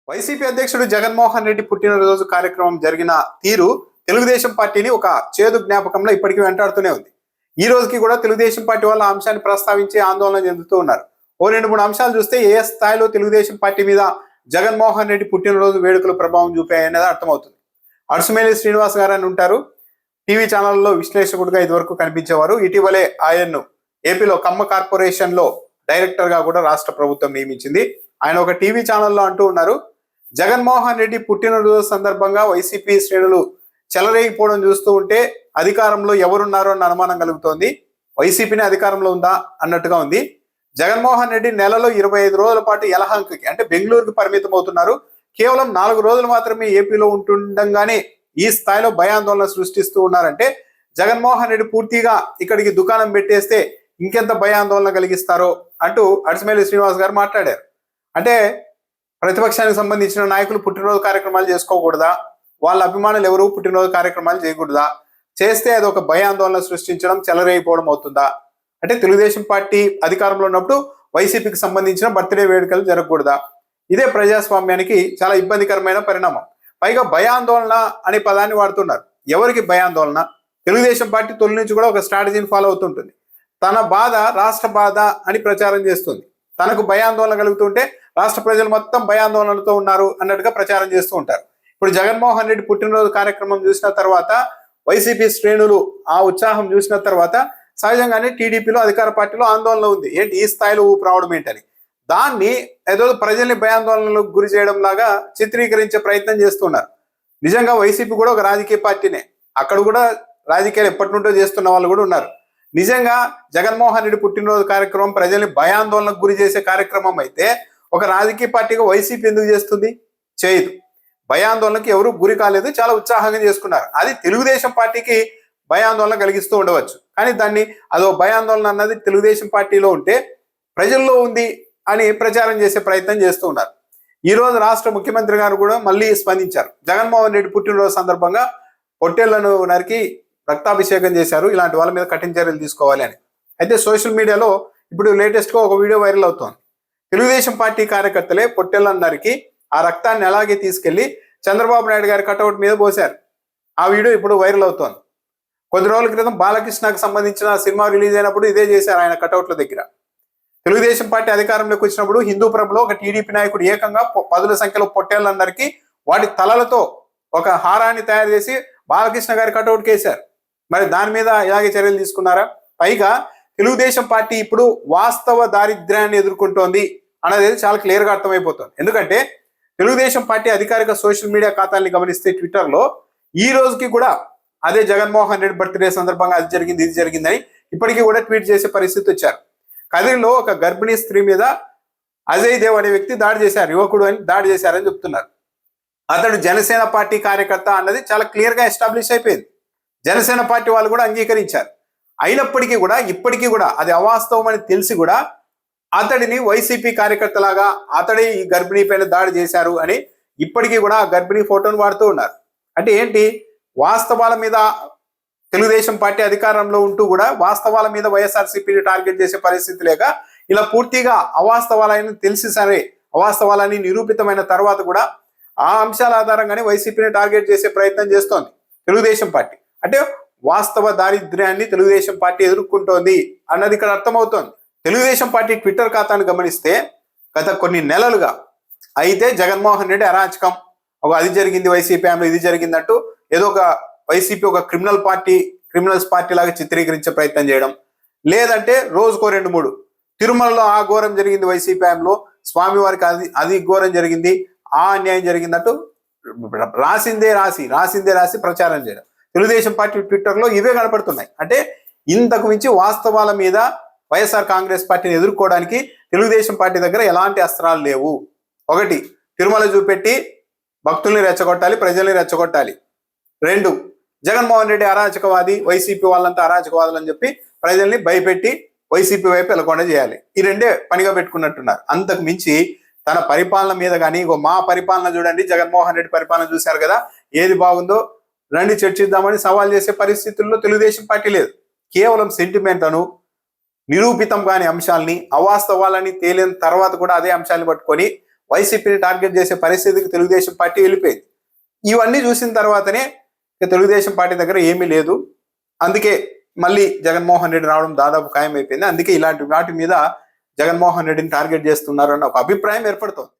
YCP అధ్యక్షుడు జగన్మోహన్ రెడ్డి పుట్టినరోజు కార్యక్రమం జరిగిన తీరు తెలుగుదేశం పార్టీని ఒక చేదు జ్ఞాపకంలో ఇప్పటికీ వెంటాడుతూనే ఉంది. ఈ రోజుకి కూడా తెలుగుదేశం పార్టీ వాళ్ళ అంశాన్ని ప్రస్తావించి ఆందోళన చెందుతూ ఉన్నారు. ఓ 2-3 అంశాలు చూస్తే ఏ స్థాయిలో తెలుగుదేశం పార్టీ మీద జగన్మోహన్ రెడ్డి పుట్టినరోజు వేడుకల ప్రభావం చూపాయనేది అర్థమవుతుంది. అడుసుమేలి శ్రీనివాస్ గారు అని ఉంటారు. టీవీ ఛానల్లో విశ్లేషకుడిగా ఇదివరకు కనిపించేవారు. ఇటీవలే ఆయన్ను ఏపీలో కమ్మ కార్పొరేషన్ లో డైరెక్టర్ గా కూడా రాష్ట్ర ప్రభుత్వం నియమించింది. ఆయన ఒక టీవీ ఛానల్లో అంటూ ఉన్నారు, జగన్మోహన్ రెడ్డి పుట్టినరోజు సందర్భంగా వైసీపీ శ్రేణులు చెలరేగిపోవడం చూస్తూ ఉంటే అధికారంలో ఎవరున్నారో అన్న అనుమానం కలుగుతోంది. వైసీపీని అధికారంలో ఉందా అన్నట్టుగా ఉంది. జగన్మోహన్ రెడ్డి నెలలో 25 రోజుల పాటు యలహంకకి అంటే బెంగళూరుకి పరిమితం అవుతున్నారు. కేవలం 4 రోజులు మాత్రమే ఏపీలో ఉంటుండగానే ఈ స్థాయిలో భయాందోళన సృష్టిస్తూ ఉన్నారంటే జగన్మోహన్ రెడ్డి పూర్తిగా ఇక్కడికి దుకాణం పెట్టేస్తే ఇంకెంత భయాందోళన కలిగిస్తారో అంటూ అడుసుమేలి శ్రీనివాస్ గారు మాట్లాడారు. అంటే ప్రతిపక్షానికి సంబంధించిన నాయకులు పుట్టినరోజు కార్యక్రమాలు చేసుకోకూడదా? వాళ్ళ అభిమానులు ఎవరు పుట్టినరోజు కార్యక్రమాలు చేయకూడదా? చేస్తే అది ఒక భయాందోళన సృష్టించడం, చెలరేగిపోవడం అవుతుందా? అంటే తెలుగుదేశం పార్టీ అధికారంలో ఉన్నప్పుడు వైసీపీకి సంబంధించిన బర్త్డే వేడుకలు జరగకూడదా? ఇదే ప్రజాస్వామ్యానికి చాలా ఇబ్బందికరమైన పరిణామం. పైగా భయాందోళన అనే పదాన్ని వాడుతున్నారు. ఎవరికి భయాందోళన? తెలుగుదేశం పార్టీ తొలి నుంచి కూడా ఒక స్ట్రాటజీని ఫాలో అవుతుంటుంది. తన బాధ రాష్ట్ర బాధ అని ప్రచారం చేస్తుంది. తనకు భయాందోళన కలుగుతుంటే రాష్ట్ర ప్రజలు మొత్తం భయాందోళనలతో ఉన్నారు అన్నట్టుగా ప్రచారం చేస్తూ ఉంటారు. ఇప్పుడు జగన్మోహన్ రెడ్డి పుట్టినరోజు కార్యక్రమం చూసిన తర్వాత వైసీపీ శ్రేణులు ఆ ఉత్సాహం చూసిన తర్వాత సహజంగానే టీడీపీలో అధికార పార్టీలో ఆందోళన ఉంది. ఏంటి ఈ స్థాయిలో ఊపు రావడం ఏంటని దాన్ని ఏదో ప్రజల్ని భయాందోళనలకు గురి చేయడం లాగా చిత్రీకరించే ప్రయత్నం చేస్తున్నారు. నిజంగా వైసీపీ కూడా ఒక రాజకీయ పార్టీనే. అక్కడ కూడా రాజకీయాలు ఎప్పటి నుండో చేస్తున్న వాళ్ళు కూడా ఉన్నారు. నిజంగా జగన్మోహన్ రెడ్డి పుట్టినరోజు కార్యక్రమం ప్రజల్ని భయాందోళనకు గురి చేసే కార్యక్రమం అయితే ఒక రాజకీయ పార్టీగా వైసీపీ ఎందుకు చేస్తుంది? చేయదు. భయాందోళనకి ఎవరు గురి కాలేదు, చాలా ఉత్సాహంగా చేసుకున్నారు. అది తెలుగుదేశం పార్టీకి భయాందోళన కలిగిస్తూ ఉండవచ్చు. కానీ దాన్ని అదో భయాందోళన అన్నది తెలుగుదేశం పార్టీలో ఉంటే ప్రజల్లో ఉంది అని ప్రచారం చేసే ప్రయత్నం చేస్తూ ఉన్నారు. ఈ రోజు రాష్ట్ర ముఖ్యమంత్రి గారు కూడా మళ్ళీ స్పందించారు. జగన్మోహన్ రెడ్డి పుట్టినరోజు సందర్భంగా పొట్టేళ్లను నరికి రక్తాభిషేకం చేశారు, ఇలాంటి వాళ్ళ మీద కఠిన చర్యలు తీసుకోవాలి అని. అయితే సోషల్ మీడియాలో ఇప్పుడు లేటెస్ట్గా ఒక వీడియో వైరల్ అవుతోంది. తెలుగుదేశం పార్టీ కార్యకర్తలే పొట్టేళ్లను నరికి ఆ రక్తాన్ని అలాగే తీసుకెళ్లి చంద్రబాబు నాయుడు గారి కటౌట్ మీద పోశారు. ఆ వీడియో ఇప్పుడు వైరల్ అవుతోంది. కొద్ది రోజుల క్రితం బాలకృష్ణకు సంబంధించిన సినిమా రిలీజ్ అయినప్పుడు ఇదే చేశారు ఆయన కటౌట్ల దగ్గర. తెలుగుదేశం పార్టీ అధికారంలోకి వచ్చినప్పుడు హిందూ ప్రభలో ఒక టీడీపీ నాయకుడు ఏకంగా 10ల సంఖ్యలో పొట్టేళ్లందరికీ వాటి తలలతో ఒక హారాన్ని తయారు చేసి బాలకృష్ణ గారి కటౌట్ కేశారు. మరి దాని మీద ఇలాగే చర్యలు తీసుకున్నారా? పైగా తెలుగుదేశం పార్టీ ఇప్పుడు వాస్తవ దారిద్ర్యాన్ని ఎదుర్కొంటోంది అనేది చాలా క్లియర్గా అర్థమైపోతుంది. ఎందుకంటే తెలుగుదేశం పార్టీ అధికారిక సోషల్ మీడియా ఖాతాల్ని గమనిస్తే ట్విట్టర్లో ఈ రోజుకి కూడా అదే జగన్మోహన్ రెడ్డి బర్త్డే సందర్భంగా అది జరిగింది ఇది జరిగిందని ఇప్పటికీ కూడా ట్వీట్ చేసే పరిస్థితి వచ్చారు. కదిరిలో ఒక గర్భిణీ స్త్రీ మీద అజయ్ దేవ్ అనే వ్యక్తి దాడి చేశారు, యువకుడు అని దాడి చేశారని చెప్తున్నారు. అతడు జనసేన పార్టీ కార్యకర్త అన్నది చాలా క్లియర్గా ఎస్టాబ్లిష్ అయిపోయింది. జనసేన పార్టీ వాళ్ళు కూడా అంగీకరించారు. అయినప్పటికీ కూడా ఇప్పటికీ కూడా అది అవాస్తవం అని తెలిసి కూడా అతడిని వైసీపీ కార్యకర్తలాగా అతడే ఈ గర్భిణీ పైన దాడి చేశారు అని ఇప్పటికీ కూడా ఆ గర్భిణీ ఫోటోను వాడుతూ ఉన్నారు. అంటే ఏంటి? వాస్తవాల మీద తెలుగుదేశం పార్టీ అధికారంలో ఉంటూ కూడా వాస్తవాల మీద వైఎస్ఆర్సీపీని టార్గెట్ చేసే పరిస్థితి లేక ఇలా పూర్తిగా అవాస్తవాలని తెలిసి సరే అవాస్తవాలని నిరూపితమైన తర్వాత కూడా ఆ అంశాల ఆధారంగానే వైసీపీని టార్గెట్ చేసే ప్రయత్నం చేస్తోంది తెలుగుదేశం పార్టీ. అంటే వాస్తవ దారిద్ర్యాన్ని తెలుగుదేశం పార్టీ ఎదుర్కొంటోంది అన్నది ఇక్కడ అర్థమవుతోంది. తెలుగుదేశం పార్టీ ట్విట్టర్ ఖాతాను గమనిస్తే గత కొన్ని నెలలుగా అయితే జగన్మోహన్ రెడ్డి అరాచకం, ఒక అది జరిగింది వైసీపీ ఆమె ఇది జరిగిందంటూ ఏదో ఒక వైసీపీ ఒక క్రిమినల్స్ పార్టీ లాగా చిత్రీకరించే ప్రయత్నం చేయడం, లేదంటే రోజుకో 2-3 తిరుమలలో ఆ ఘోరం జరిగింది వైసీపీ ఆమెలో, స్వామివారికి అది ఘోరం జరిగింది, ఆ అన్యాయం జరిగిందంటూ రాసిందే రాసి ప్రచారం చేయడం. తెలుగుదేశం పార్టీ ట్విట్టర్లో ఇవే కనపడుతున్నాయి. అంటే ఇంతకు మించి వాస్తవాల మీద వైఎస్ఆర్ కాంగ్రెస్ పార్టీని ఎదుర్కోవడానికి తెలుగుదేశం పార్టీ దగ్గర ఎలాంటి అస్త్రాలు లేవు. ఒకటి, తిరుమల చూపెట్టి భక్తుల్ని రెచ్చగొట్టాలి, ప్రజల్ని రెచ్చగొట్టాలి. 2, జగన్మోహన్ రెడ్డి అరాచకవాది, వైసీపీ వాళ్ళంతా అరాచకవాదులు అని చెప్పి ప్రజల్ని భయపెట్టి వైసీపీ వైపు వెళ్ళకుండా చేయాలి. ఈ రెండే పనిగా పెట్టుకున్నట్టున్నారు. అంతకు మించి తన పరిపాలన మీద కానీ మా పరిపాలన చూడండి, జగన్మోహన్ రెడ్డి పరిపాలన చూశారు కదా ఏది బాగుందో రండి చర్చిద్దామని సవాల్ చేసే పరిస్థితుల్లో తెలుగుదేశం పార్టీ లేదు. కేవలం సెంటిమెంట్ అను నిరూపితం కాని అంశాలని అవాస్తవాలని తేలిన తర్వాత కూడా అదే అంశాన్ని పట్టుకొని వైసీపీని టార్గెట్ చేసే పరిస్థితికి తెలుగుదేశం పార్టీ వెళ్ళిపోయింది. ఇవన్నీ చూసిన తర్వాతనే ఇక తెలుగుదేశం పార్టీ దగ్గర ఏమీ లేదు, అందుకే మళ్ళీ జగన్మోహన్ రెడ్డి రావడం దాదాపు ఖాయమైపోయింది, అందుకే ఇలాంటి వాటి మీద జగన్మోహన్ రెడ్డిని టార్గెట్ చేస్తున్నారు అన్న ఒక అభిప్రాయం ఏర్పడుతోంది.